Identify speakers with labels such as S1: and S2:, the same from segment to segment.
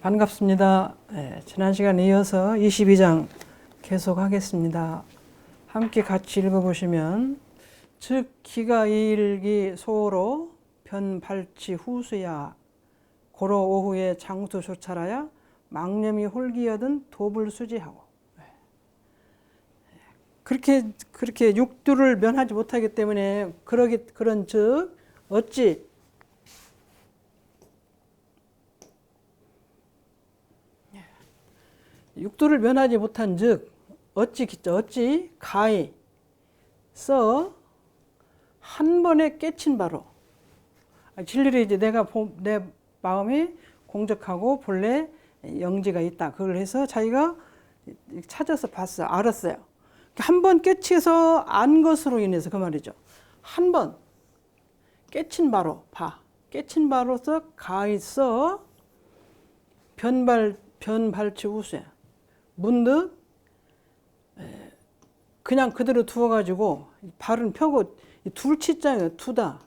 S1: 반갑습니다. 지난 시간에 이어서 22장 계속하겠습니다. 함께 같이 읽어보시면 즉 기가 이일기 소로 변발치 후수야 고로 오후에 장수 조찰하여 망념이 홀기여든 도불 수지하고 그렇게 육두를 면하지 못하기 때문에 그런 즉 어찌 육두를 면하지 못한 즉 어찌 가히 써 한 번에 깨친 바로 진리를 이제 내 마음에 공적하고 본래 영지가 있다. 그걸 해서 자기가 찾아서 봤어, 알았어요. 한 번 깨치서 안 것으로 인해서 그 말이죠. 한 번 깨친 바로 깨친 바로서 가히 써 변발치 우수야. 문득 그냥 그대로 두어가지고 발은 펴고 둘치자예요. 두다.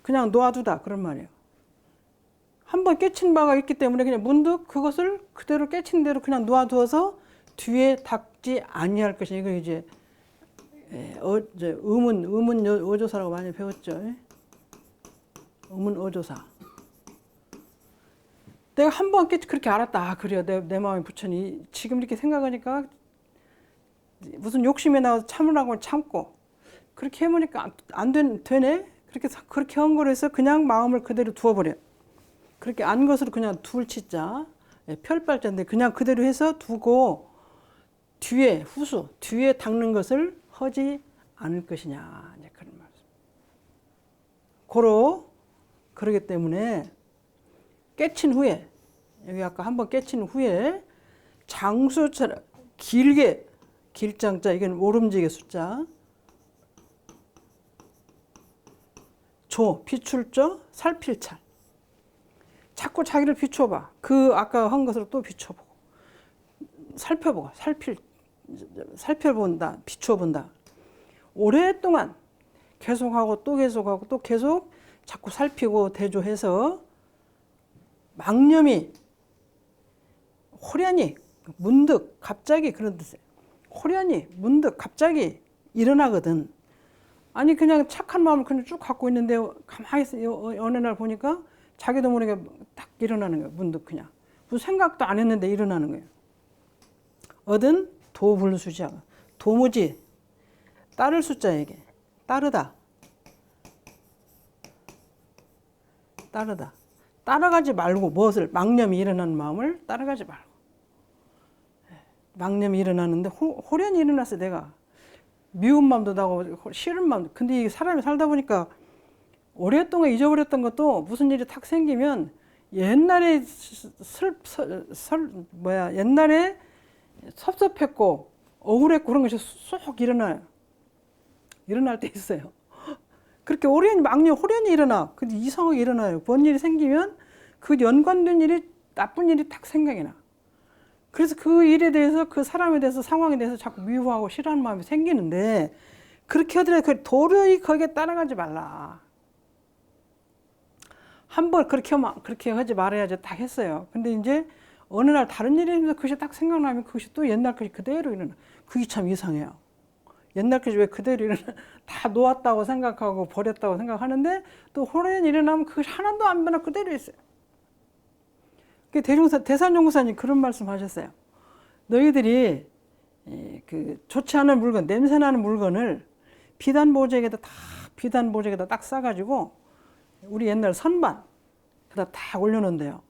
S1: 그냥 놓아두다 그런 말이에요. 한번 깨친 바가 있기 때문에 그냥 문득 그것을 그대로 깨친 대로 그냥 놓아두어서 뒤에 닥지 아니할 것이 이거 이제 의문 어조사라고 많이 배웠죠. 의문 어조사. 내가 한 번 그렇게 알았다. 그래요. 내 마음에 부처니 지금 이렇게 생각하니까 무슨 욕심이 나와서 참으라고 참고 그렇게 해보니까 되네. 그렇게 한 거로 해서 그냥 마음을 그대로 두어버려. 그렇게 안 것으로 그냥 둘치자 별발자인데 그냥 그대로 해서 두고 뒤에 닦는 것을 하지 않을 것이냐 이제 그런 말씀. 그러기 때문에 깨친 후에 여기 아까 한번 깨친 후에 장수처럼 길게 길장자 이건 오름지게 숫자 비출조 살필찰 자꾸 자기를 비춰봐. 그 아까 한 것으로 또 비춰보고 살펴보고 살펴본다 비춰본다. 오랫동안 계속하고 또 계속하고 또 계속 자꾸 살피고 대조해서 망념이 호련히 문득 갑자기 그런 뜻이에요. 호련히 문득 갑자기 일어나거든. 아니 그냥 착한 마음을 그냥 쭉 갖고 있는데 가만히 어느 날 보니까 자기도 모르게 딱 일어나는 거예요. 문득 그냥 무슨 생각도 안 했는데 일어나는 거예요. 얻은 도불수지하고 도무지 따를 숫자에게 따르다 따라가지 말고 무엇을 망념이 일어나는 마음을 따라가지 말고 망념이 일어나는데 호련히 일어났어. 내가 미운 마음도 나고 싫은 마음도. 근데 이 사람이 살다 보니까 오랫동안 잊어버렸던 것도 무슨 일이 탁 생기면 옛날에 옛날에 섭섭했고 억울했고 그런 것이 쏙 일어날 때 있어요. 그렇게 호련히 일어나. 근데 이상하게 일어나요. 뭔 일이 생기면 그 연관된 일이 나쁜 일이 딱 생각이 나. 그래서 그 일에 대해서 그 사람에 대해서 상황에 대해서 자꾸 미워하고 싫어하는 마음이 생기는데 그렇게 하더라도 도저히 거기에 따라가지 말라. 한번 그렇게 하지 말아야지 딱 했어요. 근데 이제 어느 날 다른 일이 있는데 그것이 딱 생각나면 그것이 또 옛날 것이 그대로 일어나. 그게 참 이상해요. 옛날 것이 왜 그대로 일어나. 다 놓았다고 생각하고 버렸다고 생각하는데 또 호련히 일어나면 그것이 하나도 안 변하고 그대로 있어요. 대산연구사님 그런 말씀 하셨어요. 너희들이 좋지 않은 물건, 냄새나는 물건을 비단보적에다 딱 싸가지고 우리 옛날 선반에다 딱 올려놓는데요.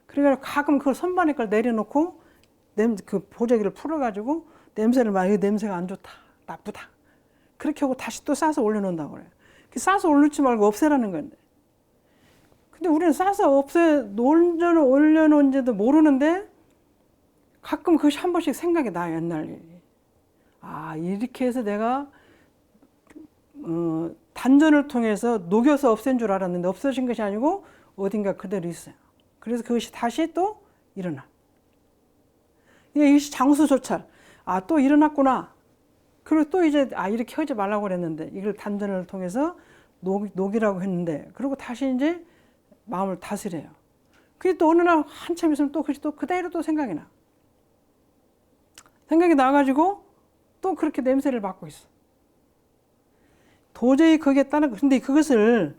S1: 그래가지고 가끔 그걸 선반에 걸 내려놓고 그 보자기를 풀어가지고 냄새를 이 냄새가 안 좋다, 나쁘다. 그렇게 하고 다시 또 싸서 올려놓는다고 그래요. 싸서 올리지 말고 없애라는 건데. 근데 우리는 싸서 올려놓은지도 모르는데 가끔 그것이 한 번씩 생각이 나요. 옛날 일이. 이렇게 해서 내가 단전을 통해서 녹여서 없앤 줄 알았는데 없어진 것이 아니고 어딘가 그대로 있어요. 그래서 그것이 다시 또 일어나. 이것이 장수조찰. 또 일어났구나. 그리고 또 이제 이렇게 하지 말라고 그랬는데 이걸 단전을 통해서 녹이라고 했는데 그리고 다시 이제 마음을 다스려요. 그게 또 어느 날 한참 있으면 또 그것이 또 그대로 또 생각이 나. 생각이 나가지고 또 그렇게 냄새를 맡고 있어. 도저히 거기에 따라, 근데 그것을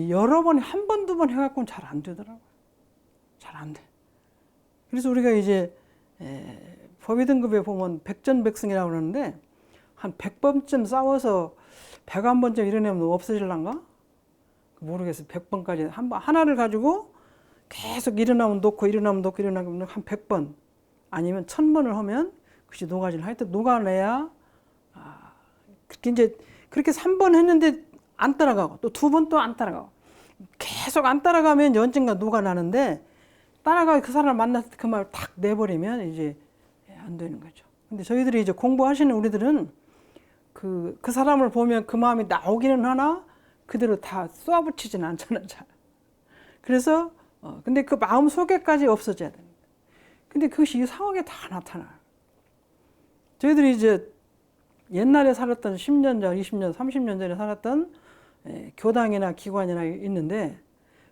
S1: 여러 번, 한 번, 두 번 해갖고는 잘 안 되더라고요. 잘 안 돼. 그래서 우리가 이제 법의 등급에 보면 백전백승이라고 그러는데 한 100번쯤 싸워서 101번쯤 이뤄내면 없어질란가? 모르겠어요. 100번까지. 하나를 가지고 계속 일어나면 놓고 일어나면 놓고 일어나면 한 100번 아니면 1000번을 하면 그것이 녹아질. 하여튼 녹아내야 그렇게 이제 그렇게 3번 했는데 안 따라가고 또 2번 또 안 따라가고 계속 안 따라가면 언젠가 녹아나는데 따라가 그 사람을 만났을 때 그 말을 탁 내버리면 이제 안 되는 거죠. 근데 저희들이 이제 공부하시는 우리들은 그 사람을 보면 그 마음이 나오기는 하나 그대로 다 쏘아붙이지는 않잖아요. 그래서 근데 그 마음 속에까지 없어져야 됩니다. 근데 그것이 이상하게 다 나타나요. 저희들이 이제 옛날에 살았던 10년 전, 20년, 30년 전에 살았던 교당이나 기관이나 있는데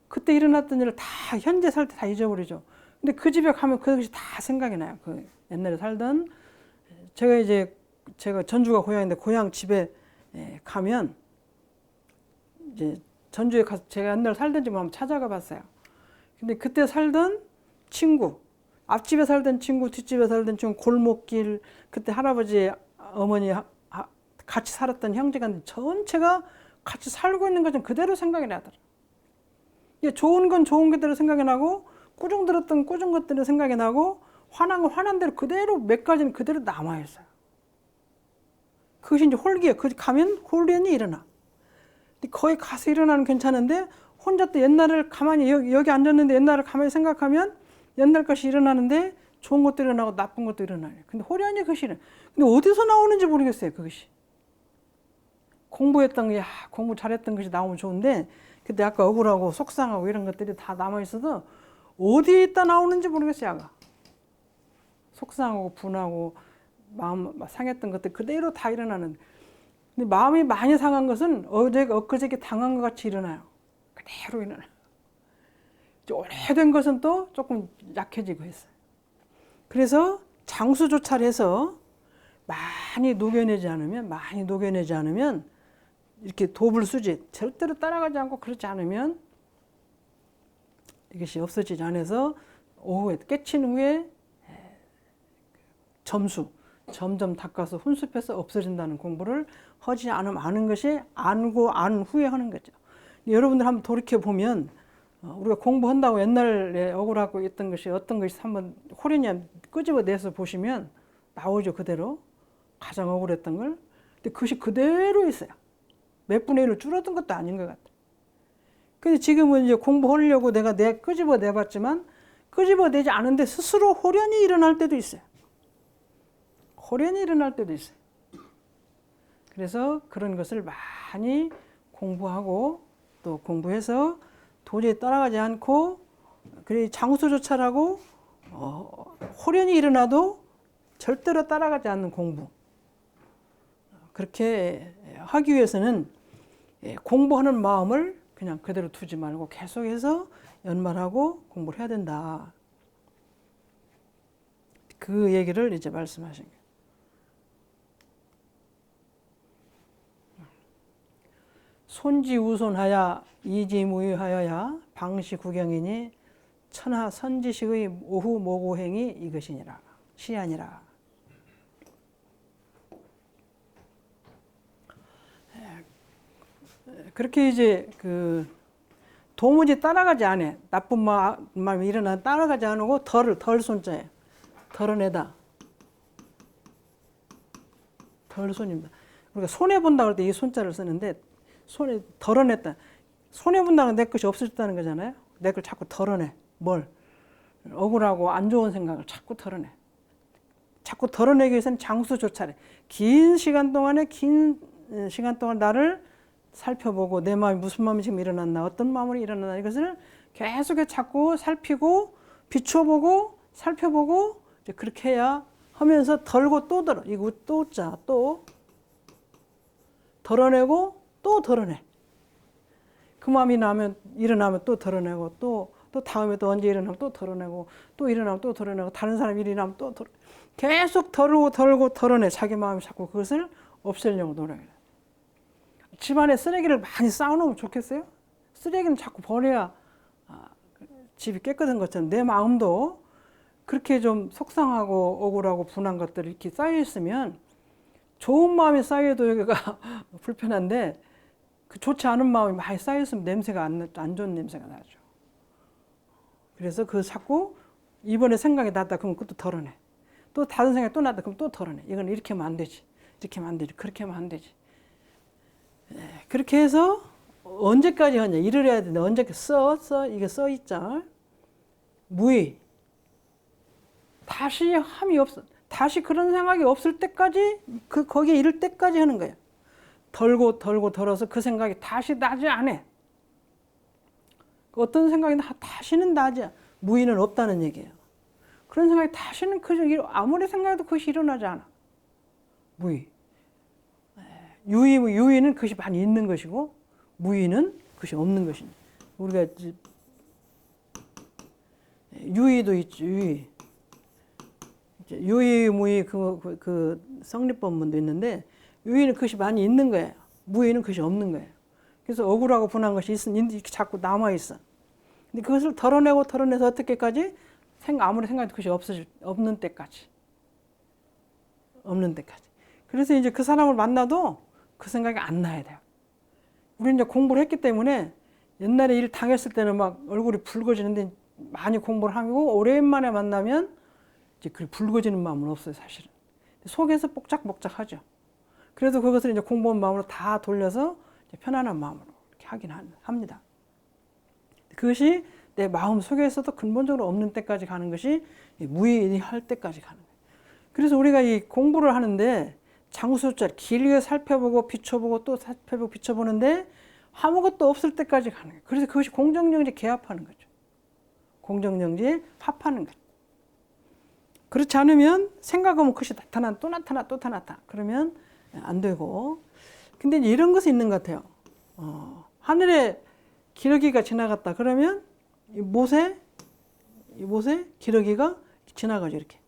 S1: 그때 일어났던 일을 다 현재 살 때 다 잊어버리죠. 근데 그 집에 가면 그것이 다 생각이 나요. 그 옛날에 살던 제가 전주가 고향인데 고향 집에 가면 이제 전주에 가서 제가 옛날에 살던 집을 한번 찾아가 봤어요. 근데 그때 살던 친구, 앞집에 살던 친구, 뒷집에 살던 친구, 골목길, 그때 할아버지, 어머니 같이 살았던 형제가 전체가 같이 살고 있는 것좀 그대로 생각이 나더라. 좋은 건 좋은 것대로 생각이 나고 꾸중 들었던 꾸중 것대로 생각이 나고 화난 건 화난 대로 그대로 몇 가지는 그대로 남아있어요. 그것이 이제 홀기예요. 거기 가면 홀연이 일어나. 근데 거기 가서 일어나는 괜찮은데 혼자 또 옛날을 가만히 여기 앉았는데 옛날을 가만히 생각하면 옛날 것이 일어나는데 좋은 것도 일어나고 나쁜 것도 일어나요. 근데 홀연히 그것이 일어나. 근데 어디서 나오는지 모르겠어요. 그것이. 공부했던 게 공부 잘했던 것이 나오면 좋은데 그때 아까 억울하고 속상하고 이런 것들이 다 남아있어도 어디에 있다 나오는지 모르겠어요. 아가. 속상하고 분하고 마음 상했던 것들 그대로 다 일어나는. 근데 마음이 많이 상한 것은 엊그저께 당한 것 같이 일어나요. 그대로 일어나요. 오래된 것은 또 조금 약해지고 했어요. 그래서 장수조차를 해서 많이 녹여내지 않으면 이렇게 도불수지 절대로 따라가지 않고 그렇지 않으면 이것이 없어지지 않아서 오후에 깨친 후에 점점 닦아서 훈습해서 없어진다는 공부를 하지 않으면 아는 것이 알고 안 후에 하는 거죠. 여러분들 한번 돌이켜 보면 우리가 공부한다고 옛날에 억울하고 있던 것이 어떤 것이 한번 홀연히 끄집어내서 보시면 나오죠. 그대로 가장 억울했던 걸. 근데 그것이 그대로 있어요. 몇 분의 1로 줄어든 것도 아닌 것 같아요. 근데 지금은 이제 공부하려고 내가 끄집어내봤지만 끄집어내지 않은데 스스로 홀연히 일어날 때도 있어요. 홀연히 일어날 때도 있어요. 그래서 그런 것을 많이 공부하고 또 공부해서 도저히 따라가지 않고 그래 장수조차라고 홀연히 일어나도 절대로 따라가지 않는 공부. 그렇게 하기 위해서는 공부하는 마음을 그냥 그대로 두지 말고 계속해서 연말하고 공부를 해야 된다. 그 얘기를 이제 말씀하신 거예요. 손지우손하야 이지무유하여야 방시구경이니 천하 선지식의 오후 모고행이 이것이니라. 시아니라. 그렇게 이제 도무지 따라가지 않아. 나쁜 마음이 일어나 따라가지 않고 덜 손자에 덜어내다. 덜 손입니다. 우리가 손해 본다 그럴 때 이 손자를 쓰는데 손에 덜어냈다. 손해 본다는 내 것이 없어졌다는 거잖아요. 내 걸 자꾸 덜어내. 뭘? 억울하고 안 좋은 생각을 자꾸 덜어내. 자꾸 덜어내기 위해서는 장수조차래. 긴 시간 동안 나를 살펴보고 내 마음이 무슨 마음이 지금 일어났나 어떤 마음으로 일어났나 이것을 계속해서 자꾸 살피고 비춰보고 살펴보고 이제 그렇게 해야 하면서 덜고 또 덜어. 이거 또 덜어내고 또 덜어내. 그 마음이 일어나면 또 덜어내고 또 또 다음에 또 언제 일어나면 또 덜어내고, 또 일어나면 또 덜어내고, 다른 사람 일이 나면 또 계속 덜어내. 자기 마음이 자꾸 그것을 없애려고 노력해요. 집안에 쓰레기를 많이 쌓아놓으면 좋겠어요? 쓰레기는 자꾸 버려야 집이 깨끗한 것처럼 내 마음도 그렇게 좀 속상하고 억울하고 분한 것들이 이렇게 쌓여 있으면 좋은 마음이 쌓여도 여기가 불편한데 그 좋지 않은 마음이 많이 쌓여 있으면 냄새가 안 좋은 냄새가 나죠. 그래서 그 자꾸 이번에 생각이 났다 그러면 그것도 덜어내. 또 다른 생각이 또 났다 그러면 또 덜어내. 이건 이렇게 하면 안 되지. 이렇게 하면 안 되지. 그렇게 하면 안 되지. 그렇게 해서 언제까지 하냐. 일을 해야 되는데 언제까지 이게 써 있죠. 무의. 다시 함이 없어. 다시 그런 생각이 없을 때까지 거기에 이를 때까지 하는 거예요. 덜어서 그 생각이 다시 나지 않아. 어떤 생각이 다시는 나지 않아. 무의는 없다는 얘기예요. 그런 생각이 다시는 아무리 생각해도 그것이 일어나지 않아. 무의. 유의는 그것이 많이 있는 것이고 무의는 그것이 없는 것이니. 우리가 유의도 있죠. 유의, 무의 그 성립법문도 있는데 유의는 그것이 많이 있는 거예요. 무의는 그것이 없는 거예요. 그래서 억울하고 분한 것이 이렇게 자꾸 남아 있어. 근데 그것을 덜어내서 어떻게까지 아무리 생각해도 그것이 없는 때까지. 그래서 이제 그 사람을 만나도 그 생각이 안 나야 돼요. 우리 이제 공부를 했기 때문에 옛날에 일 당했을 때는 막 얼굴이 붉어지는데 많이 공부를 하고 오랜만에 만나면 이제 그 붉어지는 마음은 없어요, 사실은. 속에서 복작복작하죠. 그래서 그것을 이제 공부한 마음으로 다 돌려서 이제 편안한 마음으로 이렇게 하긴 합니다. 그것이 내 마음 속에서도 근본적으로 없는 때까지 가는 것이 무의할 때까지 가는 거예요. 그래서 우리가 이 공부를 하는데 장수자를 길게 살펴보고 비춰보고 또 살펴보고 비춰보는데 아무것도 없을 때까지 가는 거예요. 그래서 그것이 공정정지 개합하는 거죠. 공정정지에 합하는 거죠. 그렇지 않으면 생각하면 그것이 또 나타나. 그러면 안 되고. 근데 이런 것이 있는 것 같아요. 하늘에 기러기가 지나갔다. 그러면 이 못에 기러기가 지나가죠. 이렇게.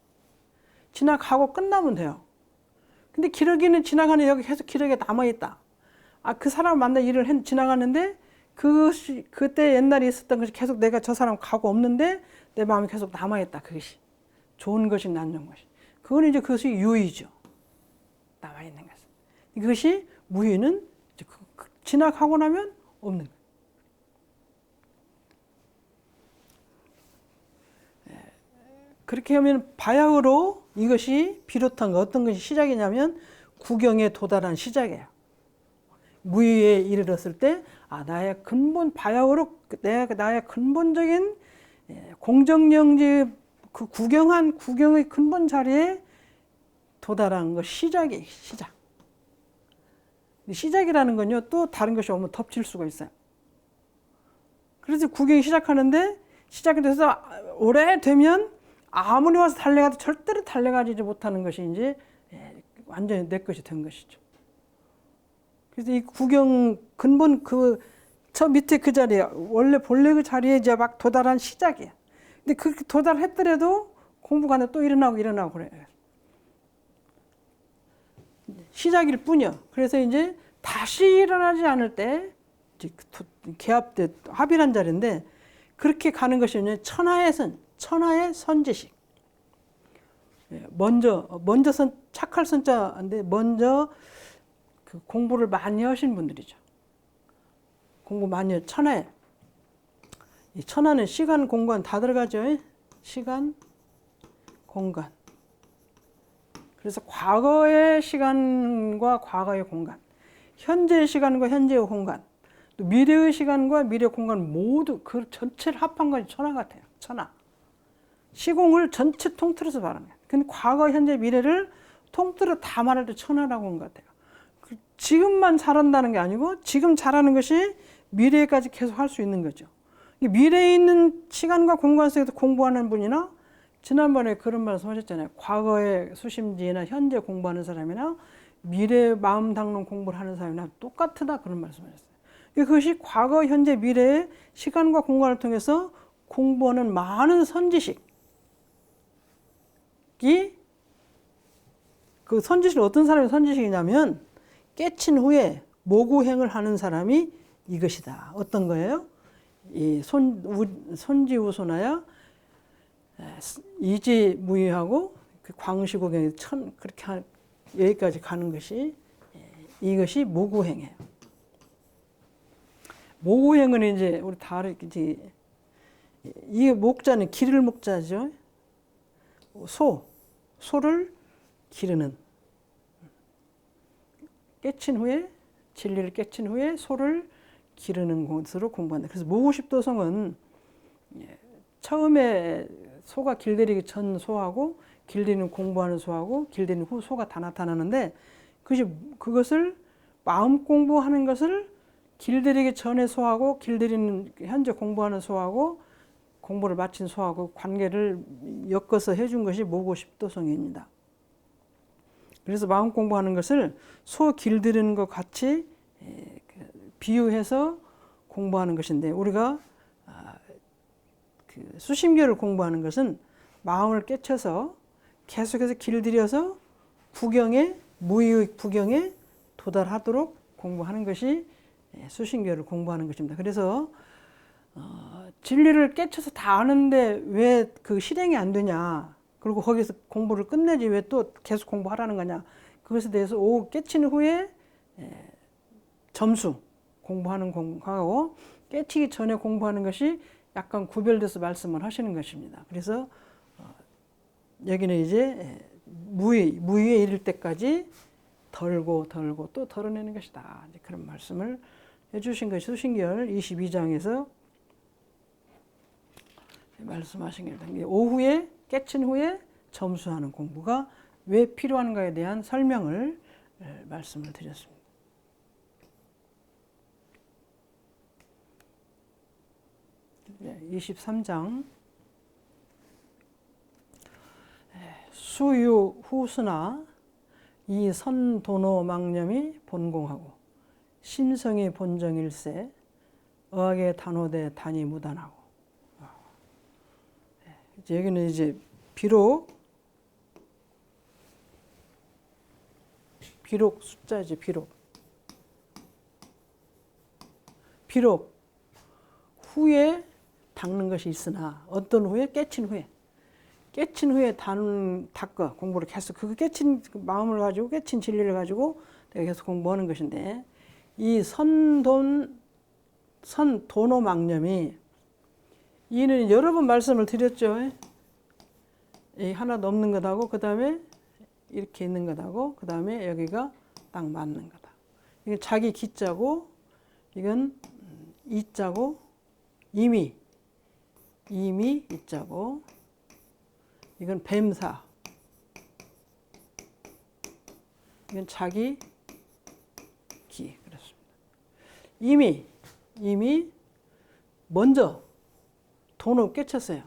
S1: 지나가고 끝나면 돼요. 근데 기러기는 지나가는 여기 계속 기러기가 남아있다. 그 사람 만나 일을 지나가는데 그때 옛날에 있었던 것이 계속 내가 저 사람 가고 없는데 내 마음이 계속 남아있다. 그것이. 좋은 것이 안 좋은 것이. 그것이 유의죠. 남아있는 것. 그것이 무의는 지나가고 나면 없는 거예요. 그렇게 하면 바야흐로 이것이 비롯한 거 어떤 것이 시작이냐면 구경에 도달한 시작이에요. 무의에 이르렀을 때 나의 근본 바야흐로 나의 근본적인 공정정지 그 구경의 근본 자리에 도달한 것 시작이에요. 시작이라는 건요 또 다른 것이 오면 덮칠 수가 있어요. 그래서 구경이 시작하는데 시작이 돼서 오래되면 아무리 와서 달려가도 절대로 달려가지 못하는 것이 이제 완전히 내 것이 된 것이죠. 그래서 이 구경 근본 저 밑에 그 자리에 원래 본래 그 자리에 이제 막 도달한 시작이야. 근데 그렇게 도달했더라도 공부가 안 돼 또 일어나고 그래요. 시작일 뿐이요. 그래서 이제 다시 일어나지 않을 때 개합돼 합일한 자리인데 그렇게 가는 것이 이제 천하의 선지식. 먼저 착할 선자인데 먼저 그 공부를 많이 하신 분들이죠. 공부 많이 해. 이 천하는 시간, 공간 다 들어가죠. 시간, 공간. 그래서 과거의 시간과 과거의 공간, 현재의 시간과 현재의 공간, 또 미래의 시간과 미래의 공간 모두 그 전체를 합한 것이 천하 같아요. 천하. 시공을 전체 통틀어서 말하는 거예요. 근데 과거, 현재, 미래를 통틀어 다 말할 때 천하라고 하는 것 같아요. 지금만 잘한다는 게 아니고 지금 잘하는 것이 미래까지 계속 할 수 있는 거죠. 미래에 있는 시간과 공간 속에서 공부하는 분이나 지난번에 그런 말씀 하셨잖아요. 과거의 수심지나 현재 공부하는 사람이나 미래 마음 닦는 공부를 하는 사람이나 똑같다 그런 말씀 하셨어요. 그것이 과거, 현재, 미래의 시간과 공간을 통해서 공부하는 많은 선지식이 그 선지식은 어떤 사람이 선지식이냐면 깨친 후에 모구행을 하는 사람이 이것이다. 어떤 거예요? 이 손지우소나야 이지무의하고 그 광시고경에 그렇게 여기까지 가는 것이 이것이 모구행이에요. 모구행은 이제 우리 다 알겠지. 이 목자는 기를 목자죠. 소를 기르는. 깨친 후에 진리를 깨친 후에 소를 기르는 것으로 공부한다. 그래서 모구십도성은 처음에 소가 길들이기 전 소하고 길들이는 공부하는 소하고 길들이는 후 소가 다 나타나는데 그것을 마음 공부하는 것을 길들이기 전에 소하고 길들이는 현재 공부하는 소하고 공부를 마친 소하고 관계를 엮어서 해준 것이 모구십도성입니다. 그래서 마음 공부하는 것을 소 길들이는 것 같이 비유해서 공부하는 것인데 우리가 수심교를 공부하는 것은 마음을 깨쳐서 계속해서 길들여서 무의의 부경에 도달하도록 공부하는 것이 수심교를 공부하는 것입니다. 그래서 진리를 깨쳐서 다 아는데 왜 그 실행이 안 되냐, 그리고 거기서 공부를 끝내지 왜 또 계속 공부하라는 거냐, 그것에 대해서 깨친 후에 점수 공부하는 공부하고 깨치기 전에 공부하는 것이 약간 구별돼서 말씀을 하시는 것입니다. 그래서 여기는 이제 무의에 이를 때까지 덜고 또 덜어내는 것이다. 이제 그런 말씀을 해주신 것이 수신결 22장에서 말씀하신 겁니다. 오후에 깨친 후에 점수하는 공부가 왜 필요한가에 대한 설명을 말씀을 드렸습니다. 23장 수유 후수나 이 선도노망념이 본공하고 심성이 본정일세 의학의 단호대 단이 무단하고. 여기는 이제 비록 숫자지. 비록 후에 닦는 것이 있으나 어떤 후에 깨친 후에 닦아 공부를 계속 그 깨친 마음을 가지고 깨친 진리를 가지고 내가 계속 공부하는 것인데 이 선도노망념이 이는 여러 번 말씀을 드렸죠. 이 하나 넘는 것하고 그 다음에 이렇게 있는 것하고 그 다음에 여기가 딱 맞는 거다. 이건 자기 기자고 이건 이자고 이미 이자고 이건 뱀사 이건 자기 기. 그렇습니다. 이미 먼저 돈을 깨쳤어요.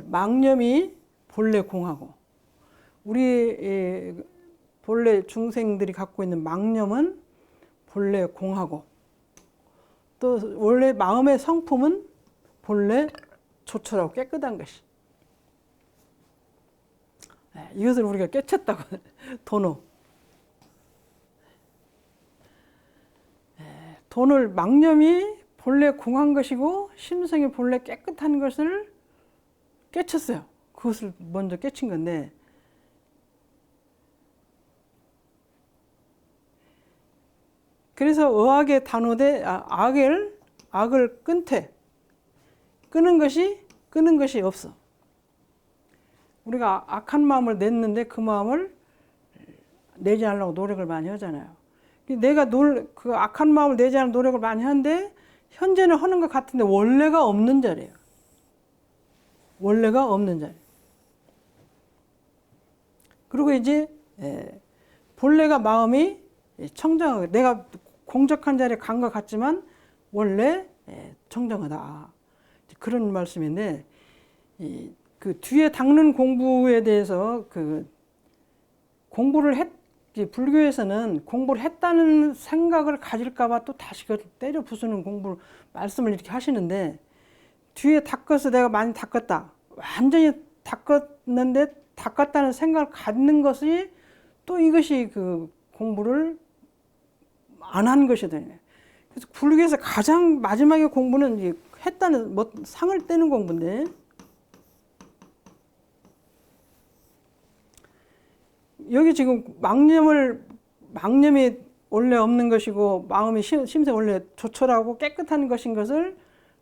S1: 망념이 본래 공하고 우리 본래 중생들이 갖고 있는 망념은 본래 공하고 또 원래 마음의 성품은 본래 조촐하고 깨끗한 것이. 이것을 우리가 깨쳤다고 돈을 망념이 본래 공한 것이고 심성이 본래 깨끗한 것을 깨쳤어요. 그것을 먼저 깨친 건데 그래서 의학의 단호대 악을 끄는 것이 없어. 우리가 악한 마음을 냈는데 그 마음을 내지 않으려고 노력을 많이 하잖아요. 내가 그 악한 마음을 내지 않으려고 노력을 많이 하는데 현재는 하는 것 같은데 원래가 없는 자리예요. 그리고 이제 본래가 마음이 청정하고 내가 공적한 자리에 간 것 같지만 원래 청정하다. 그런 말씀인데 그 뒤에 닦는 공부에 대해서 그 공부를 불교에서는 공부를 했다는 생각을 가질까봐 또 다시 때려 부수는 말씀을 이렇게 하시는데 뒤에 닦아서 내가 많이 닦았다. 완전히 닦았는데 닦았다는 생각을 갖는 것이 또 이것이 그 공부를 안 한 것이 되네. 그래서 불교에서 가장 마지막에 공부는 이제 했다는 뭐 상을 떼는 공부인데 여기 지금 망념이 원래 없는 것이고 마음이 심세 원래 조촐하고 깨끗한 것인 것을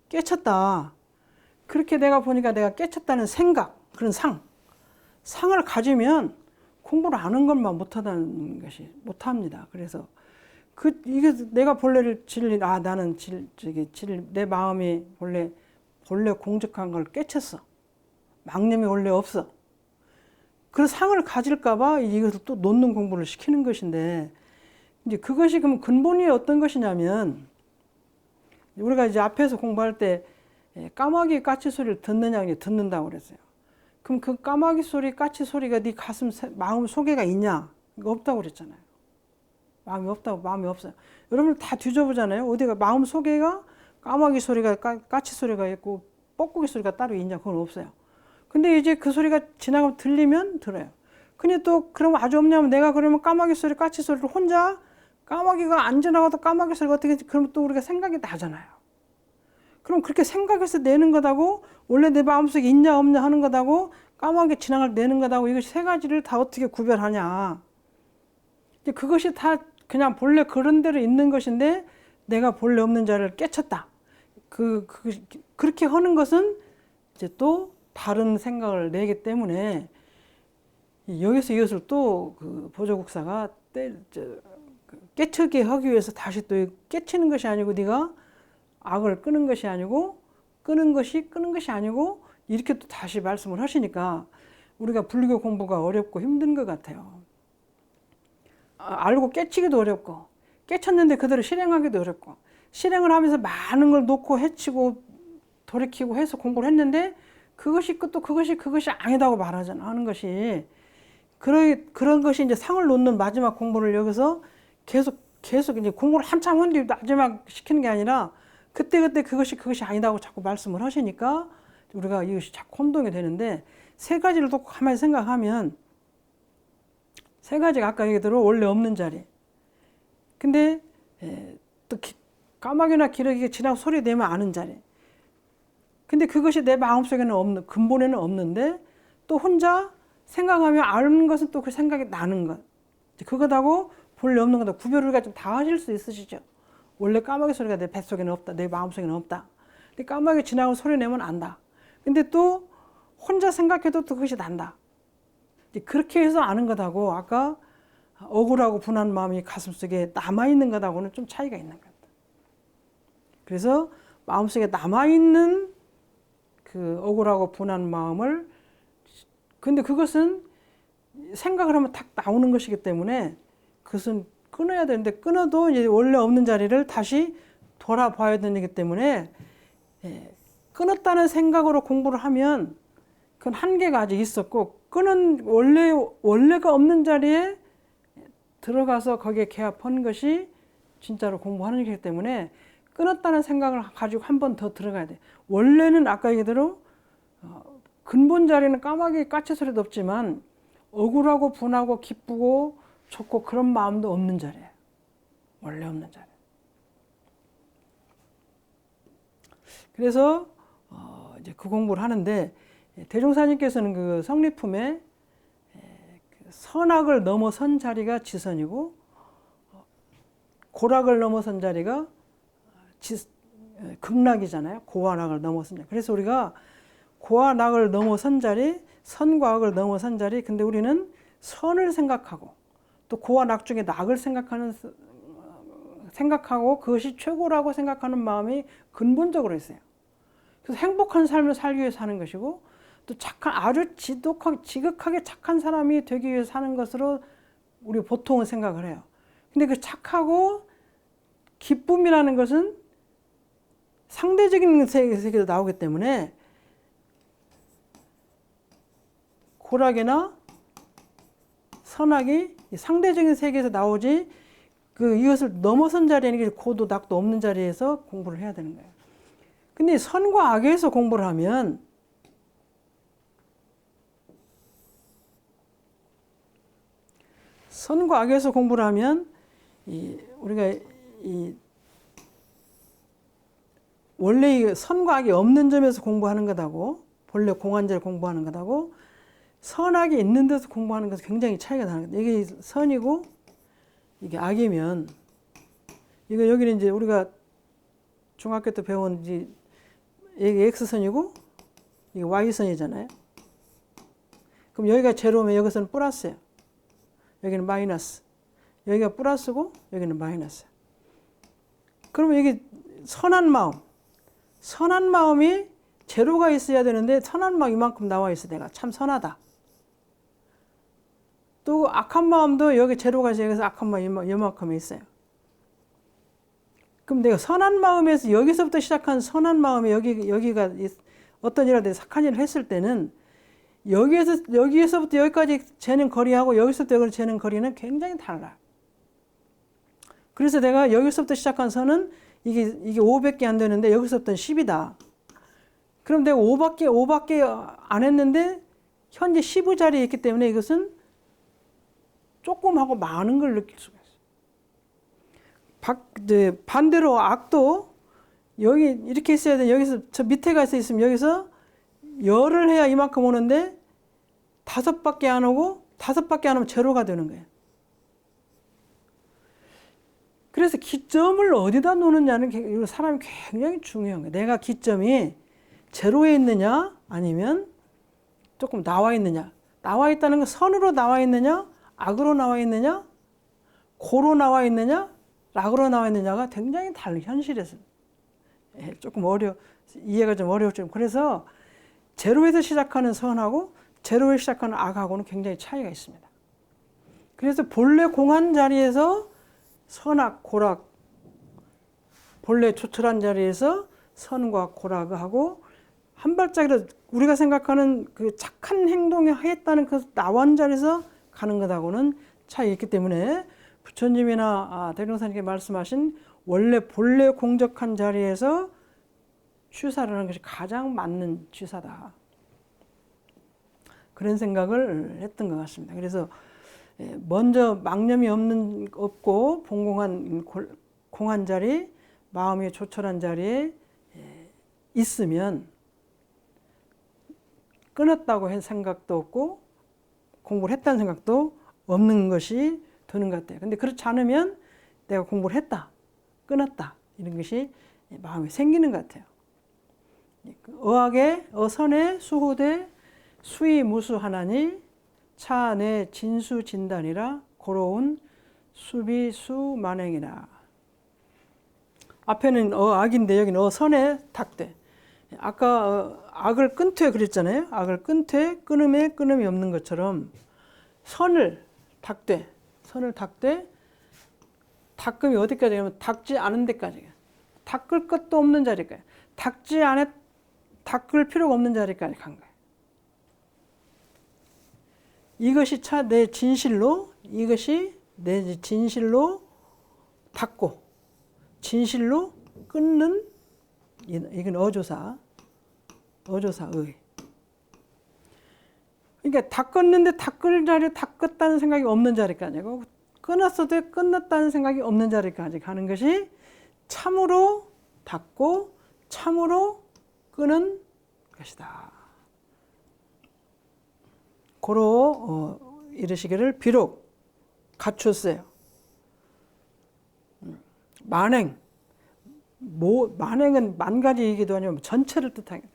S1: 깨쳤다. 그렇게 내가 보니까 내가 깨쳤다는 생각, 그런 상을 가지면 공부를 안 한 것만 못하다는 것이 못합니다. 그래서 이게 내가 본래를 나는 내 마음이 원래 공적한 걸 깨쳤어. 망념이 원래 없어. 그 상을 가질까봐 이것을 또 놓는 공부를 시키는 것인데, 이제 그것이 그럼 근본이 어떤 것이냐면, 우리가 이제 앞에서 공부할 때 까마귀 까치 소리를 듣느냐, 듣는다고 그랬어요. 그럼 그 까마귀 소리, 까치 소리가 네 마음 속에가 있냐? 이거 없다고 그랬잖아요. 마음이 없어요. 여러분 다 뒤져보잖아요. 어디가 마음 속에가 까마귀 소리가, 까치 소리가 있고, 뻐꾸기 소리가 따로 있냐? 그건 없어요. 근데 이제 그 소리가 지나가면 들리면 들어요. 근데 또 그러면 아주 없냐면 내가 그러면 까마귀 소리, 까치 소리를 혼자 까마귀가 안 지나가도 까마귀 소리가 어떻게 그러면 또 우리가 생각이 나잖아요. 그럼 그렇게 생각해서 내는 거다고 원래 내 마음속에 있냐 없냐 하는 거다고 까마귀 지나갈 내는 거다고 이것이 세 가지를 다 어떻게 구별하냐. 이제 그것이 다 그냥 본래 그런 대로 있는 것인데 내가 본래 없는 자를 깨쳤다. 그렇게 하는 것은 이제 또 다른 생각을 내기 때문에 여기서 이것을 또 그 보조국사가 깨치게 하기 위해서 다시 또 깨치는 것이 아니고 네가 악을 끄는 것이 아니고 끄는 것이 아니고 이렇게 또 다시 말씀을 하시니까 우리가 불교 공부가 어렵고 힘든 것 같아요. 알고 깨치기도 어렵고 깨쳤는데 그대로 실행하기도 어렵고 실행을 하면서 많은 걸 놓고 해치고 돌이키고 해서 공부를 했는데 그것이 아니다고 말하잖아. 하는 것이 그런 것이 이제 상을 놓는 마지막 공부를 여기서 계속 이제 공부를 한참 한 뒤 마지막 시키는 게 아니라 그때 그것이 아니다고 자꾸 말씀을 하시니까 우리가 이것이 자꾸 혼동이 되는데 세 가지를 또 가만히 생각하면 세 가지가 아까 얘기대로 원래 없는 자리. 근데 또 까마귀나 기러기가 지나고 소리 내면 아는 자리. 근데 그것이 내 마음속에는 근본에는 없는데 또 혼자 생각하면 아는 것은 또 그 생각이 나는 것. 그것하고 본래 없는 거다. 구별을 우리가 좀 다 하실 수 있으시죠? 원래 까마귀 소리가 내 뱃속에는 없다. 내 마음속에는 없다. 근데 까마귀 지나고 소리 내면 안다. 근데 또 혼자 생각해도 또 그것이 난다. 그렇게 해서 아는 것하고 아까 억울하고 분한 마음이 가슴속에 남아있는 것하고는 좀 차이가 있는 것 같다. 그래서 마음속에 남아있는 그 억울하고 분한 마음을 근데 그것은 생각을 하면 탁 나오는 것이기 때문에 그것은 끊어야 되는데 끊어도 이제 원래 없는 자리를 다시 돌아봐야 되기 때문에 끊었다는 생각으로 공부를 하면 그건 한계가 아직 있었고 원래가 없는 자리에 들어가서 거기에 개합하는 것이 진짜로 공부하는 것이기 때문에 끊었다는 생각을 가지고 한 번 더 들어가야 돼. 원래는 아까 얘기대로 근본 자리는 까마귀 까치 소리도 없지만 억울하고 분하고 기쁘고 좋고 그런 마음도 없는 자리예요. 원래 없는 자리. 그래서 이제 그 공부를 하는데 대종사님께서는 그 성리품에 선악을 넘어선 자리가 지선이고 고락을 넘어선 자리가 극락이잖아요. 고와 낙을 넘어선 자리. 그래서 우리가 고와 낙을 넘어선 자리, 선과 악을 넘어선 자리. 근데 우리는 선을 생각하고 또 고와 낙 중에 낙을 생각하고 그것이 최고라고 생각하는 마음이 근본적으로 있어요. 그래서 행복한 삶을 살기 위해 사는 것이고 또 아주 지극하게 착한 사람이 되기 위해 사는 것으로 우리 보통은 생각을 해요. 근데 그 착하고 기쁨이라는 것은 상대적인 세계에서 나오기 때문에 고락이나 선악이 상대적인 세계에서 나오지 이것을 넘어선 자리에는 고도 낙도 없는 자리에서 공부를 해야 되는 거예요. 근데 선과 악에서 공부를 하면 선과 악에서 공부를 하면 우리가 원래 선과 악이 없는 점에서 공부하는 것하고 본래 공안제를 공부하는 것하고 선악이 있는 데서 공부하는 것은 굉장히 차이가 나는 거예요. 이게 선이고 이게 악이면 이거 여기는 이제 우리가 중학교 때 배운 이게 X선이고 이게 Y선이잖아요. 그럼 여기가 제로면 여기서는 플러스예요. 여기는 마이너스. 여기가 플러스고 여기는 마이너스. 그러면 여기 선한 마음이 제로가 있어야 되는데 선한 마음 이만큼 나와 있어. 내가 참 선하다. 또 악한 마음도 여기 제로가 있어요. 여기서 악한 마음 이만큼 있어요. 그럼 내가 선한 마음에서 여기서부터 시작한 선한 마음이 여기가 어떤 일을 착한 일을 했을 때는 여기에서부터 여기까지 재는 거리하고 여기서부터 여기로 재는 거리는 굉장히 달라요. 그래서 내가 여기서부터 시작한 선은 이게 5밖에 안 되는데 여기서부터는 10이다. 그럼 내가 5밖에 안 했는데 현재 10의 자리에 있기 때문에 이것은 조금하고 많은 걸 느낄 수가 있어요. 반대로 악도 여기 이렇게 있어야 돼. 여기서 저 밑에 가서 있으면 여기서 열을 해야 이만큼 오는데 5밖에 안 오고 5밖에 안 오면 제로가 되는 거예요. 그래서 기점을 어디다 놓느냐는 사람이 굉장히 중요한 거예요. 내가 기점이 제로에 있느냐 아니면 조금 나와 있느냐. 나와 있다는 건 선으로 나와 있느냐 악으로 나와 있느냐 고로 나와 있느냐 락으로 나와 있느냐가 굉장히 다른 현실에서 조금 이해가 좀 어려웠죠. 그래서 제로에서 시작하는 선하고 제로에 시작하는 악하고는 굉장히 차이가 있습니다. 그래서 본래 공한 자리에서 선악, 고락, 본래 조철한 자리에서 선과 고락하고 한 발짝이라도 우리가 생각하는 그 착한 행동을 했다는 그 나원 자리에서 가는 것하고는 차이가 있기 때문에 부처님이나 대종사님께 말씀하신 원래 본래 공적한 자리에서 취사를 하는 것이 가장 맞는 취사다. 그런 생각을 했던 것 같습니다. 그래서 먼저 망념이 없고 봉공한 공한 자리, 마음이 조철한 자리에 있으면 끊었다고 할 생각도 없고 공부를 했다는 생각도 없는 것이 드는 것 같아요. 근데 그렇지 않으면 내가 공부를 했다, 끊었다 이런 것이 마음에 생기는 것 같아요. 어학에 어선에 수호대 수이 무수하나니 차내 진수진단이라 고로운 수비수만행이라. 앞에는 어악인데 여기는 어선에 닥대. 아까 악을 끊되 그랬잖아요. 악을 끊되 끊음에 끊음이 없는 것처럼 선을 닥되 닦음이 어디까지 가면 닦지 않은 데까지 가요. 닦을 것도 없는 자리까지 닦을 필요가 없는 자리까지 간 거예요. 이것이 내 진실로 닦고 진실로 끊는 이건 어조사의. 그러니까 닦았는데 닦을 자리 닦았다는 생각이 없는 자리까지 가고 끊었어도 끊었다는 생각이 없는 자리까지 가는 것이 참으로 닦고 참으로 끊은 것이다. 고로 이르시기를 비록 갖췄어요. 만행은 만 가지 얘기도 아니고 전체를 뜻하게 돼요.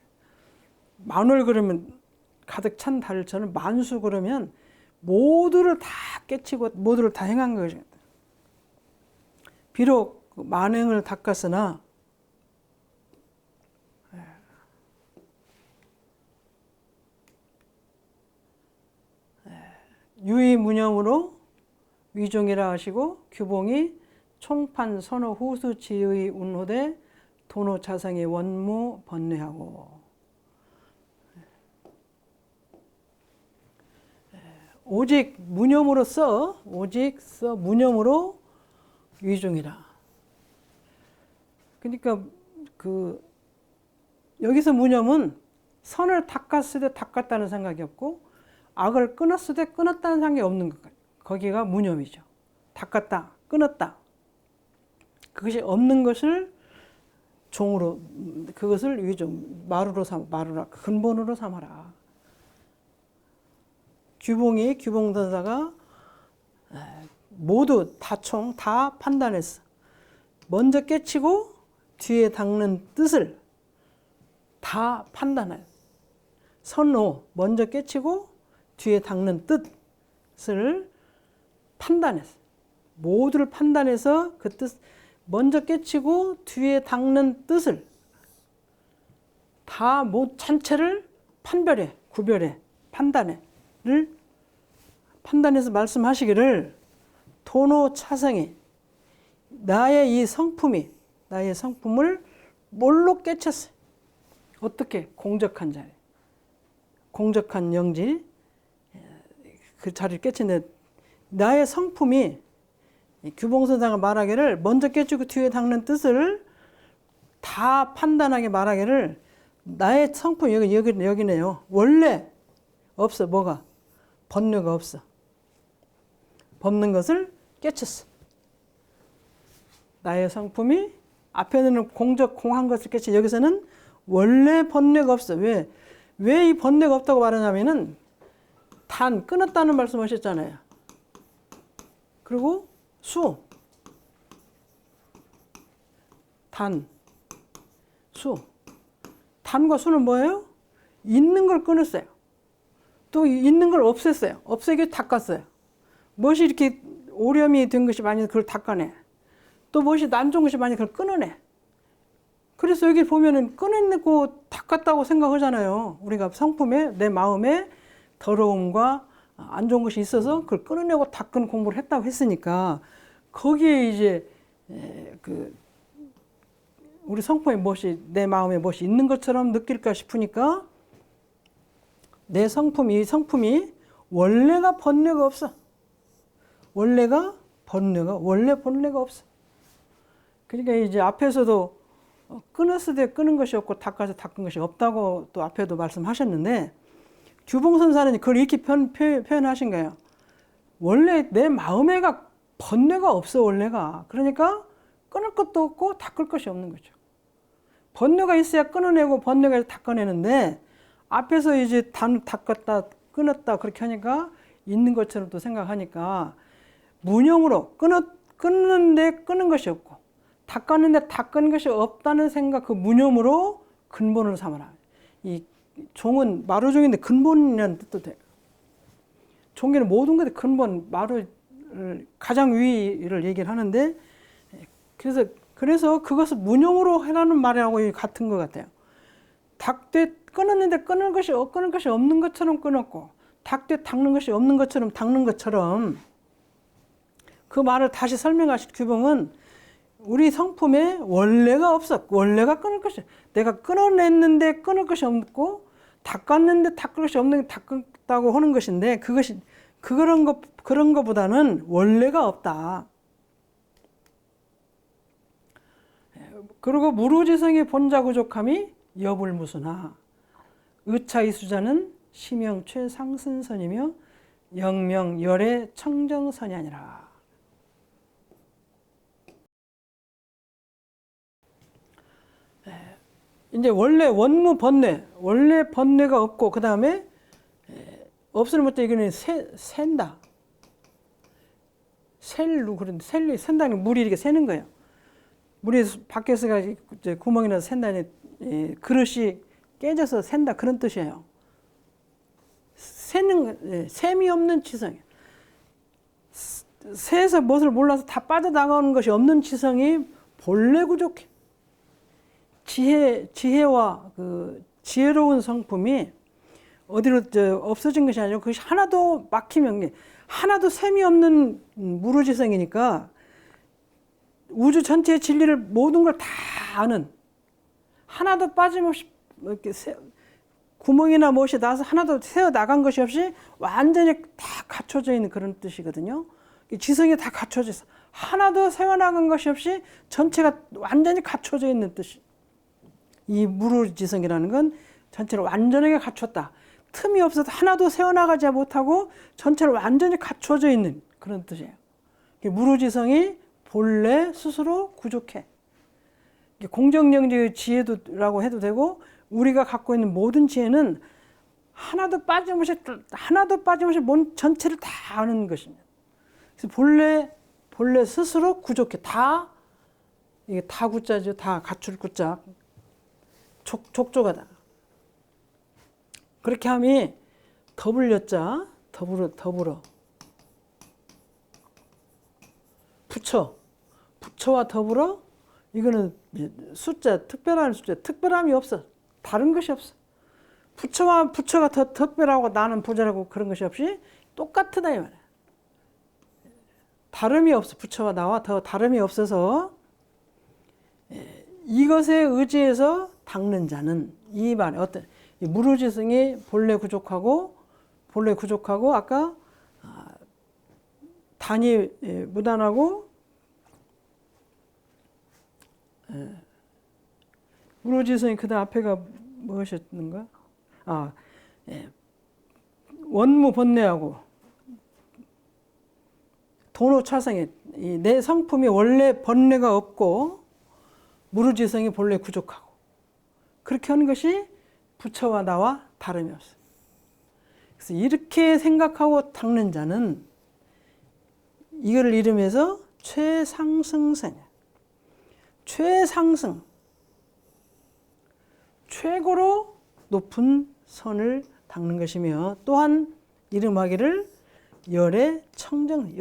S1: 만월 그러면 가득 찬 달처럼 만수 그러면 모두를 다 깨치고 모두를 다 행한 거죠. 비록 만행을 닦았으나 유의무념으로 위종이라 하시고 규봉이 총판 선호 후수지의 운호대 도노 자상의 원무 번뇌하고. 오직 무념으로 무념으로 위종이라. 그러니까 여기서 무념은 선을 닦았을 때 닦았다는 생각이 없고 악을 끊었을 때 끊었다는 생각이 없는 것. 거기가 무념이죠. 닦았다, 끊었다. 그것이 없는 것을 종으로, 그것을 위종, 마루라, 근본으로 삼아라. 규봉이, 규봉전사가 모두 다 판단했어. 먼저 깨치고 뒤에 닦는 뜻을 다 판단해. 선로, 먼저 깨치고 뒤에 닦는 뜻을 판단했어. 모두를 판단해서 그 뜻, 먼저 깨치고 뒤에 닦는 뜻을 다 전체를 판별해, 구별해, 판단해서 말씀하시기를 도노 차성이 나의 이 성품이 나의 성품을 뭘로 깨쳤어요? 어떻게? 공적한 자리, 공적한 영지 그 자리를 깨쳤는데 나의 성품이 규봉선상을 말하기를 먼저 깨치고 뒤에 닦는 뜻을 다 판단하게 말하기를 나의 성품 여기네요. 원래 없어. 뭐가? 법뇌가 없어. 법는 것을 깨쳤어. 나의 성품이 앞에는 공한 것을 깨치 여기서는 원래 번뇌가 없어. 왜 이 번뇌가 없다고 말하냐면은 단 끊었다는 말씀하셨잖아요. 그리고 수 단과 수는 뭐예요? 있는 걸 끊었어요. 또 있는 걸 없앴어요. 없애기 닦았어요. 무엇이 이렇게 오염이 된 것이 많이 그걸 닦아내. 또 무엇이 안 좋은 것이 많이 그걸 끊어내. 그래서 여기 보면은 끊어내고 닦았다고 생각하잖아요. 우리가 성품에, 내 마음에 더러움과 안 좋은 것이 있어서 그걸 끊어내고 닦은 공부를 했다고 했으니까 거기에 이제 우리 성품에 무엇이, 내 마음에 무엇이 있는 것처럼 느낄까 싶으니까 내 성품이, 이 성품이 원래가 번뇌가 없어. 원래 번뇌가 없어. 그러니까 이제 앞에서도 끊었을 때 끊은 것이 없고 닦아서 닦은 것이 없다고 또 앞에도 말씀하셨는데 규봉선사는 그걸 이렇게 표현하신 거예요. 원래 내 마음에가 번뇌가 없어, 원래가. 그러니까 끊을 것도 없고 닦을 것이 없는 거죠. 번뇌가 있어야 끊어내고 번뇌가 닦아내는데 앞에서 이제 닦았다, 끊었다 그렇게 하니까 있는 것처럼 또 생각하니까 무념으로 끊는데 끊은 것이 없고 닦았는데 닦은 것이 없다는 생각, 그 무념으로 근본을 삼아라. 이 종은 마루종인데 근본이라는 뜻도 돼요. 종기는 모든 것의 근본, 마루를 가장 위를 얘기를 하는데 그래서 그것을 무념으로 해라는 말하고 같은 것 같아요. 닦되 끊었는데 끊을 것이 없는 것처럼 끊었고 닦되 닦는 것이 없는 것처럼 닦는 것처럼 그 말을 다시 설명하실 규봉은 우리 성품에 원래가 없어. 원래가 끊을 것이, 내가 끊어냈는데 끊을 것이 없고 닦았는데 닦을 것이 없는 게 닦았다고 하는 것인데 그것이 그런 것보다는 원래가 없다. 그리고 무루지성의 본자구족함이 여불무수나 의차이수자는 심형 최상승선이며 영명열의 청정선이 아니라. 이제 원래 원무 번뇌, 원래 번뇌가 없고 그 다음에 없을 못해 이거는 샌다. 셀로 그런 샌다는 물이 이렇게 새는 거예요. 물이 밖에서가 구멍이 나서 샌다니 그릇이 깨져서 샌다 그런 뜻이에요. 셈이 없는 지성이에요. 새에서 무엇을 몰라서 다 빠져나가는 것이 없는 지성이 본래 구족해. 지혜와 그 지혜로운 성품이 어디로 없어진 것이 아니고 그것이 하나도 막히면 하나도 셈이 없는 무르지성이니까 우주 전체의 진리를 모든 걸 다 아는 하나도 빠짐없이 이렇게 구멍이나 무엇이 나서 하나도 새어 나간 것이 없이 완전히 다 갖춰져 있는 그런 뜻이거든요. 지성이 다 갖춰져 있어. 하나도 새어 나간 것이 없이 전체가 완전히 갖춰져 있는 뜻이. 이 무르지성이라는 건 전체를 완전하게 갖췄다. 틈이 없어도 하나도 새어나가지 못하고 전체를 완전히 갖춰져 있는 그런 뜻이에요. 무르지성이 본래 스스로 부족해. 공정영재의 지혜도라고 해도 되고 우리가 갖고 있는 모든 지혜는 하나도 빠짐없이 전체를 다 아는 것입니다. 그래서 본래 스스로 부족해. 다 이게 다 구자죠. 다 갖출 구자. 족조가다. 그렇게 함이 더불여자 더불어 부처와 더불어 이거는 숫자 특별한 숫자 특별함이 없어. 다른 것이 없어. 부처가 더 특별하고 나는 부자라고 그런 것이 없이 똑같다 이 말이야. 다름이 없어. 부처와 나와 더 다름이 없어서 이것에 의지해서 닦는 자는 이 말에 어떤 무르지성이 본래 부족하고 아까 단이 무단하고 무르지성이 그다음 앞에가 무엇이었는가? 원무 번뇌하고 도노차성이 내 성품이 원래 번뇌가 없고 무르지성이 본래 부족하고 그렇게 하는 것이 부처와 나와 다름이 없어. 그래서 이렇게 생각하고 닦는 자는 이거를 이름해서 최상승선이야. 최상승, 최고로 높은 선을 닦는 것이며 또한 이름하기를 열의 청정,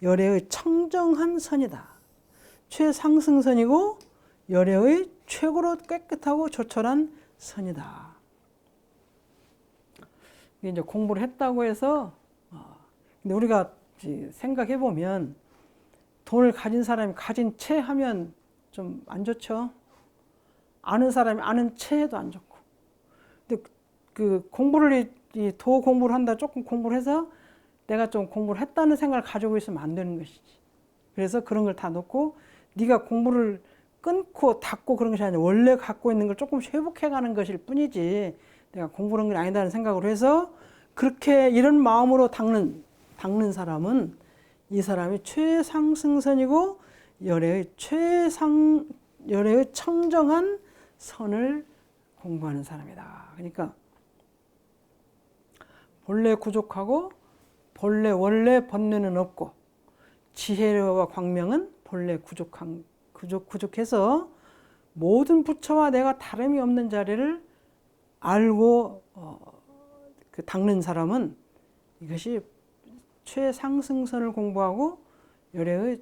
S1: 열의 청정한 선이다. 최상승선이고 열의 최고로 깨끗하고 조철한 선이다. 이제 공부를 했다고 해서 근데 우리가 생각해 보면 돈을 가진 사람이 가진 채 하면 좀 안 좋죠. 아는 사람이 아는 채도 안 좋고. 근데 그 공부를 도 공부를 한다 조금 공부를 해서 내가 좀 공부를 했다는 생각을 가지고 있으면 안 되는 것이지. 그래서 그런 걸 다 놓고 네가 공부를 끊고 닫고 그런 것이 아니라 원래 갖고 있는 걸 조금씩 회복해 가는 것일 뿐이지 내가 공부를 한 건 아니다는 생각으로 해서 그렇게 이런 마음으로 닦는 사람은 이 사람이 최상승선이고 열의 청정한 선을 공부하는 사람이다. 그러니까 본래 부족하고 원래 번뇌는 없고 지혜와 광명은 본래 부족해서 모든 부처와 내가 다름이 없는 자리를 알고 닦는 사람은 이것이 최상승선을 공부하고 열의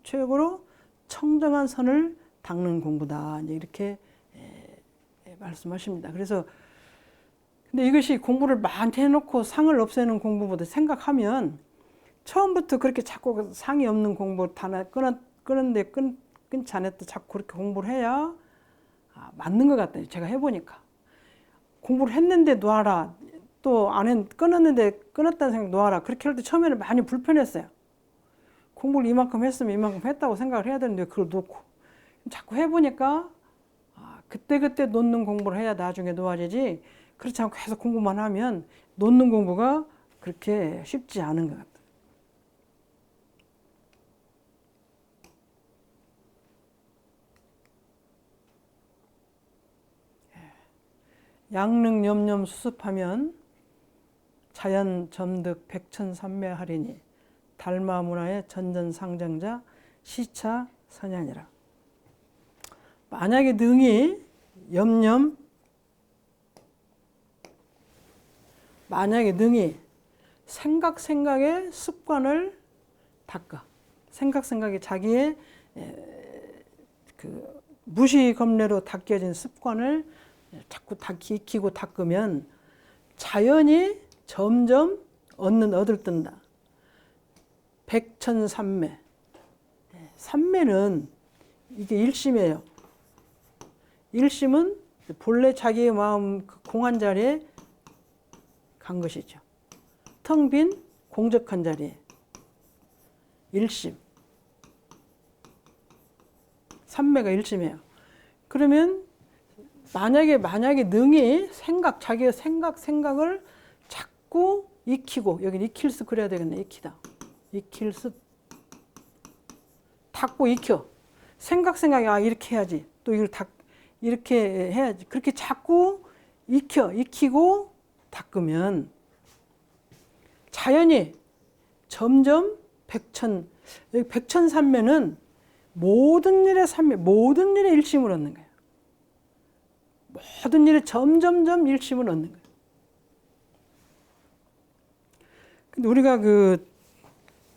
S1: 최고로 청정한 선을 닦는 공부다. 이렇게 말씀하십니다. 그래서 근데 이것이 공부를 많이 해놓고 상을 없애는 공부보다 생각하면 처음부터 그렇게 자꾸 상이 없는 공부 다 끊었는데 끊지 않았다 자꾸 그렇게 공부를 해야 맞는 것 같다. 제가 해보니까 공부를 했는데 놔라. 또 끊었는데 끊었다는 생각 놓아라. 그렇게 할 때 처음에는 많이 불편했어요. 공부를 이만큼 했으면 이만큼 했다고 생각을 해야 되는데 그걸 놓고 자꾸 해보니까 그때 놓는 공부를 해야 나중에 놓아지지 그렇지 않고 계속 공부만 하면 놓는 공부가 그렇게 쉽지 않은 것 같아요. 양능 염념 수습하면 자연 점득 백천삼매하리니 달마문화의 전전상정자 시차 선야니라. 만약에 능이 생각의 습관을 닦아. 생각이 자기의 그 무시겁례로 닦여진 습관을 자꾸 익히고 닦으면 자연이 점점 얻을 뜬다. 백천삼매. 삼매는 이게 일심이에요. 일심은 본래 자기의 마음 공한 자리에 간 것이죠. 텅 빈 공적한 자리에. 일심. 삼매가 일심이에요. 그러면 만약에 능이 자기의 생각을 자꾸 익히고, 여기 익힐스 그래야 되겠네. 익히다. 익힐스. 닦고 익혀. 생각이 이렇게 해야지. 또 이걸 이렇게 해야지. 그렇게 자꾸 익히고 닦으면 자연이 점점 여기 백천삼매는 모든 일의 삼매, 모든 일의 일심을 얻는 거예요. 모든 일에 점점점 일심을 얻는 거예요. 근데 우리가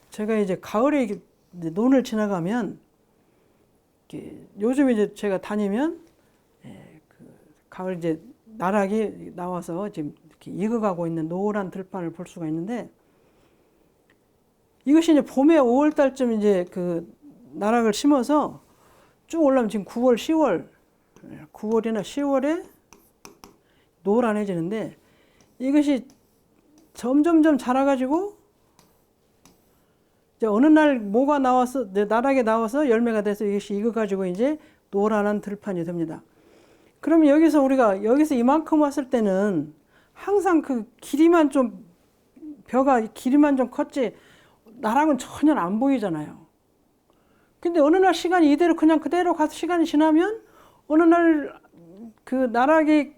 S1: 제가 이제 가을에 이제 논을 지나가면, 요즘 이제 제가 다니면, 가을 이제 나락이 나와서 지금 이렇게 익어가고 있는 노란 들판을 볼 수가 있는데, 이것이 이제 봄에 5월달쯤 이제 나락을 심어서 쭉 올라오면 지금 9월이나 10월에 노란해지는데, 이것이 점점점 자라가지고 이제 어느 날 모가 나와서 나락에 나와서 열매가 돼서 이것이 익어가지고 이제 노란한 들판이 됩니다. 그러면 여기서 이만큼 왔을 때는 항상 길이만 좀 컸지 나락은 전혀 안 보이잖아요. 근데 어느 날 시간이 그대로 가서 시간이 지나면 어느 날 나락이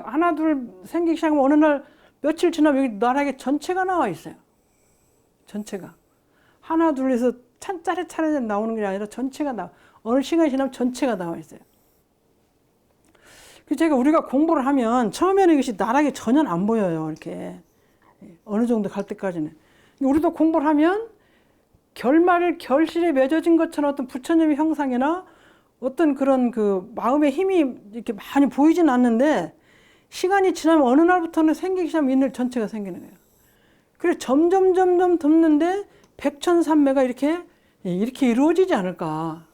S1: 하나 둘 생기기 시작하면 어느 날 며칠 지나면 여기 나락에 전체가 나와 있어요. 전체가. 하나 둘에서 차례차례 나오는 게 아니라 전체가 어느 시간이 지나면 전체가 나와 있어요. 그래서 우리가 공부를 하면 처음에는 이것이 나락이 전혀 안 보여요. 이렇게. 어느 정도 갈 때까지는. 우리도 공부를 하면 결실에 맺어진 것처럼 어떤 부처님의 형상이나 어떤 그런 마음의 힘이 이렇게 많이 보이진 않는데, 시간이 지나면 어느 날부터는 생기기 시작하면 이 일 전체가 생기는 거예요. 그래서 점점 덮는데 백천삼매가 이렇게 이루어지지 않을까.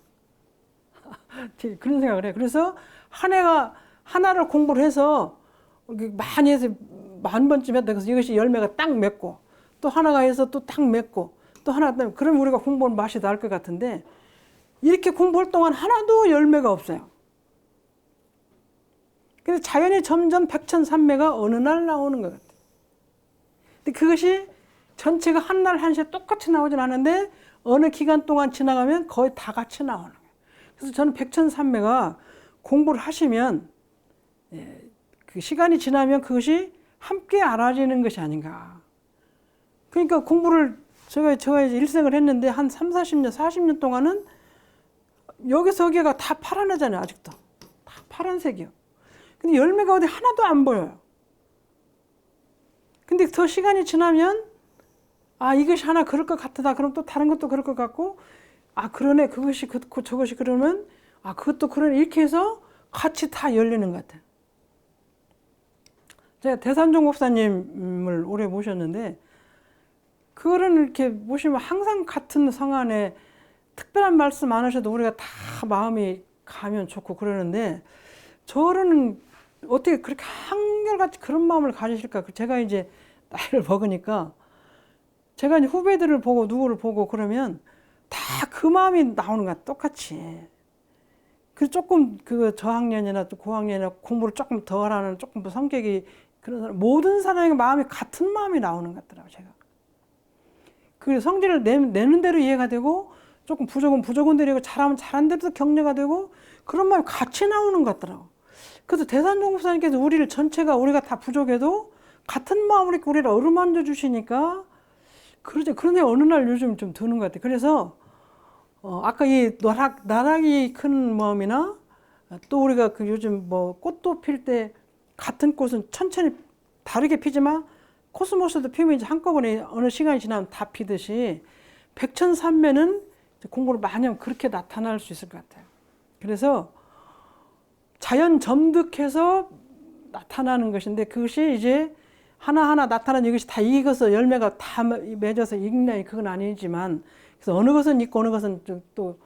S1: 그런 생각을 해요. 그래서 하나를 공부를 해서 많이 해서 10,000번쯤 했다. 그래서 이것이 열매가 딱 맺고, 또 하나가 해서 또 딱 맺고, 또 하나, 그러면 우리가 공부하는 맛이 날 것 같은데, 이렇게 공부할 동안 하나도 열매가 없어요. 근데 자연이 점점 백천삼매가 어느 날 나오는 것 같아요. 근데 그것이 전체가 한 날 한시에 똑같이 나오진 않은데 어느 기간 동안 지나가면 거의 다 같이 나오는 거예요. 그래서 저는 백천삼매가 공부를 하시면 시간이 지나면 그것이 함께 알아지는 것이 아닌가. 그러니까 공부를 제가 이제 일생을 했는데 한 30, 40년 동안은 여기가 다 파란하잖아요. 아직도 다 파란색이요. 근데 열매가 어디 하나도 안 보여요. 근데 더 시간이 지나면 이것이 하나 그럴 것 같다. 그럼 또 다른 것도 그럴 것 같고, 그러네. 그것이 그렇고 저것이 그러면 그것도 그러네. 이렇게 해서 같이 다 열리는 것 같아요. 제가 대산종 목사님을 오래 모셨는데, 그거를 이렇게 모시면 항상 같은 성안에 특별한 말씀 안 하셔도 우리가 다 마음이 가면 좋고 그러는데, 저는 어떻게 그렇게 한결같이 그런 마음을 가지실까? 제가 이제 나이를 먹으니까 제가 이제 후배들을 보고 누구를 보고 그러면 다 그 마음이 나오는 거야. 똑같이. 조금 저학년이나 또 고학년이나 공부를 조금 덜 하는 조금 더 성격이 그런 사람, 모든 사람의 마음이 같은 마음이 나오는 것 같더라고요. 제가. 성질을 내는 대로 이해가 되고, 조금 부족은 대로 잘하면 잘한 대로 격려가 되고, 그런 마음이 같이 나오는 것 같더라고요. 그래서 대산종 목사님께서 우리가 다 부족해도 같은 마음으로 이렇게 우리를 어루만져 주시니까, 그런 생각이 어느 날 요즘 좀 드는 것 같아요. 그래서 아까 이 나락이 큰 마음이나, 또 우리가 요즘 꽃도 필 때 같은 꽃은 천천히 다르게 피지만 코스모스도 피면 이제 한꺼번에 어느 시간이 지나면 다 피듯이, 백천삼매는 공부를 많이 하면 그렇게 나타날 수 있을 것 같아요. 그래서 자연 점득해서 나타나는 것인데, 그것이 이제 하나하나 나타나는 이것이 다 익어서 열매가 다 맺어서 익냐, 그건 아니지만, 그래서 어느 것은 익고 어느 것은 또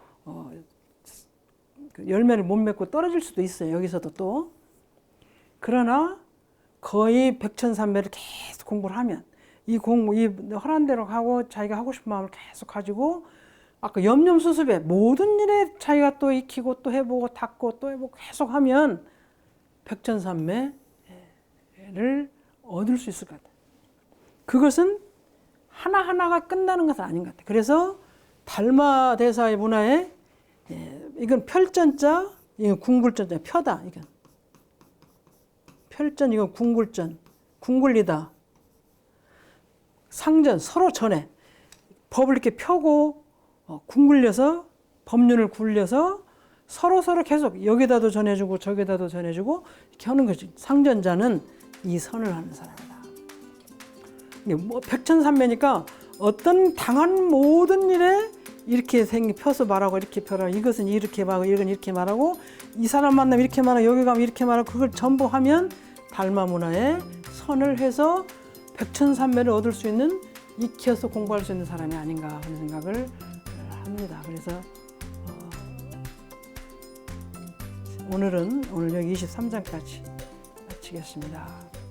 S1: 열매를 못 맺고 떨어질 수도 있어요. 여기서도 또. 그러나 거의 백천삼매를 계속 공부를 하면, 이 허란 대로 하고 자기가 하고 싶은 마음을 계속 가지고 아까 염염수습에 모든 일에 자기가 또 익히고 또 해보고 닦고 또 해보고 계속 하면 백전산매를 얻을 수 있을 것 같아요. 그것은 하나하나가 끝나는 것은 아닌 것 같아요. 그래서 달마대사의 문화에 이건 별전자, 이건 궁굴전자, 펴다. 이건 별전, 이건 궁굴전, 궁굴리다. 상전, 서로 전해. 법을 이렇게 펴고 궁굴려서 법륜을 굴려서 서로 계속 여기다도 전해주고 저기다도 전해주고 이렇게 하는 거지. 상전자는 이 선을 하는 사람이다. 뭐 백천산매니까 어떤 당한 모든 일에 이렇게 펴서 말하고 이렇게 펴라. 이것은 이렇게 말하고 이건 이렇게 말하고 이 사람 만나면 이렇게 말하고 여기 가면 이렇게 말하고 그걸 전부 하면 달마 문화에 선을 해서 백천산매를 얻을 수 있는 익혀서 공부할 수 있는 사람이 아닌가 하는 생각을 합니다. 그래서 오늘 여기 23장까지 마치겠습니다.